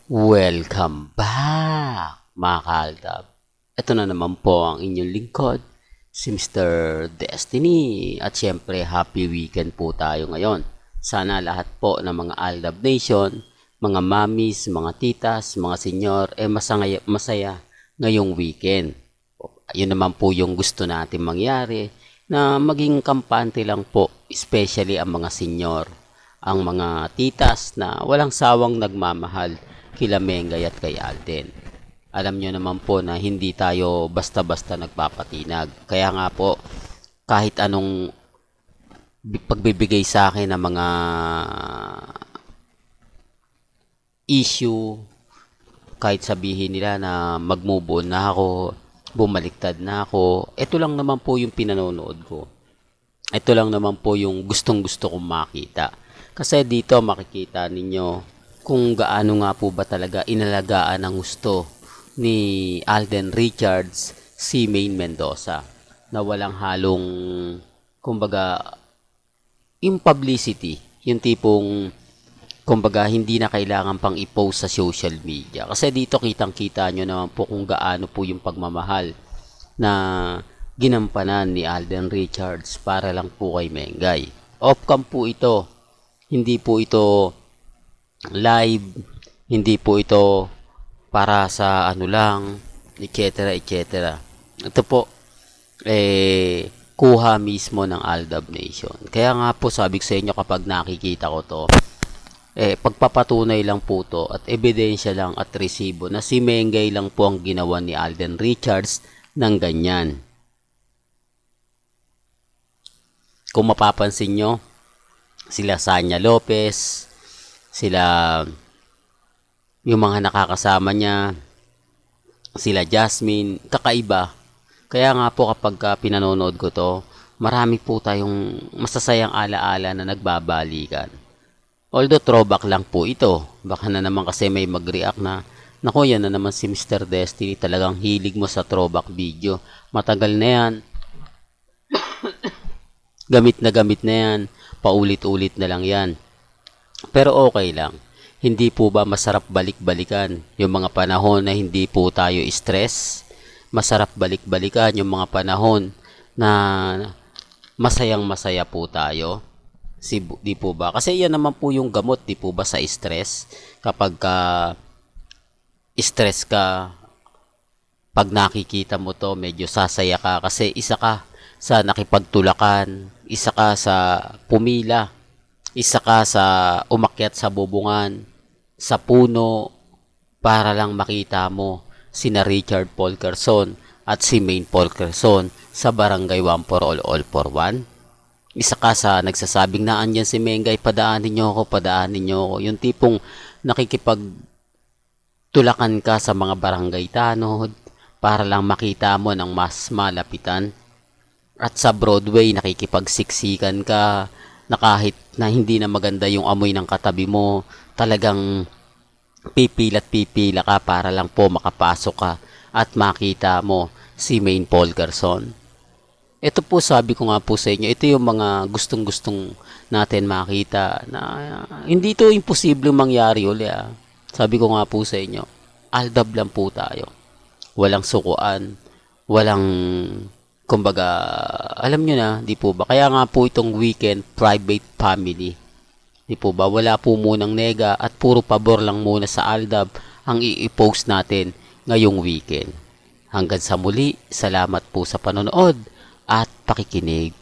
Welcome back, mga kaaldab. Ito na naman po ang inyong lingkod, si Mr. Destiny. At syempre, happy weekend po tayo ngayon. Sana lahat po ng mga Aldab Nation, mga mamis, mga titas, mga senyor, masaya ngayong weekend. Yun naman po yung gusto natin mangyari, na maging kampante lang po, especially ang mga senyor, ang mga titas na walang sawang nagmamahal kila Mengay at kay Alden. Alam nyo naman po na hindi tayo basta-basta nagpapatinag. Kaya nga po, kahit anong pagbibigay sa akin ng mga issue, kahit sabihin nila na mag-move on na ako, bumaliktad na ako, ito lang naman po yung pinanonood ko. Ito lang naman po yung gustong-gusto kong makita. Kasi dito makikita ninyo kung gaano nga po ba talaga inalagaan ang gusto ni Alden Richards si Maine Mendoza na walang halong kumbaga yung publicity, yung tipong kumbaga hindi na kailangan pang i-post sa social media. Kasi dito kitang-kita nyo naman po kung gaano po yung pagmamahal na ginampanan ni Alden Richards para lang po kay Mengay. Off-cam po ito. Hindi po ito live, hindi po ito para sa ano lang, etc. etc. Ito po, kuha mismo ng Aldab Nation. Kaya nga po sabi ko sa inyo kapag nakikita ko to, pagpapatunay lang po to at ebidensya lang at resibo na si Mengay lang po ang ginawa ni Alden Richards ng ganyan. Kung mapapansin nyo, sila Sanya Lopez, sila yung mga nakakasama niya, sila Jasmine, kakaiba. Kaya nga po kapag pinanonood ko to, marami po tayong masasayang alaala na nagbabalikan. Although throwback lang po ito, baka na naman kasi may mag-react na, naku yan na naman si Mr. Destiny, talagang hilig mo sa throwback video. Matagal na yan, gamit na yan, paulit-ulit na lang yan. Pero okay lang. Hindi po ba masarap balik-balikan yung mga panahon na hindi po tayo stress? Masarap balik-balikan yung mga panahon na masayang-masaya po tayo? Di po ba? Kasi yan naman po yung gamot, di po ba, sa stress? Kapag stress ka, pag nakikita mo to, medyo sasaya ka kasi isa ka sa nakipagtulakan, isa ka sa pumila, isa ka sa umakyat sa bubungan, sa puno, para lang makita mo sina Richard Polkerson at si Maine Polkerson sa Barangay 1 for All for One. Isa ka sa nagsasabing na andyan si Mengay, padaanin nyo ako, padaanin nyo ako. Yung tipong nakikipagtulakan ka sa mga barangay tanod para lang makita mo ng mas malapitan. At sa Broadway, nakikipagsiksikan ka na kahit na hindi na maganda yung amoy ng katabi mo, talagang pipila't pipila ka para lang po makapasok ka at makita mo si Maine Polkerson. Ito po sabi ko nga po sa inyo, ito yung mga gustong-gustong natin makita na hindi to imposible mangyari uli. Sabi ko nga po sa inyo, Aldab lang po tayo. Walang sukuan, walang kumbaga, alam nyo na, di po ba? Kaya nga po itong weekend, private family. Di po ba? Wala po munang nega at puro pabor lang muna sa Aldab ang i-post natin ngayong weekend. Hanggang sa muli, salamat po sa panonood at pakikinig.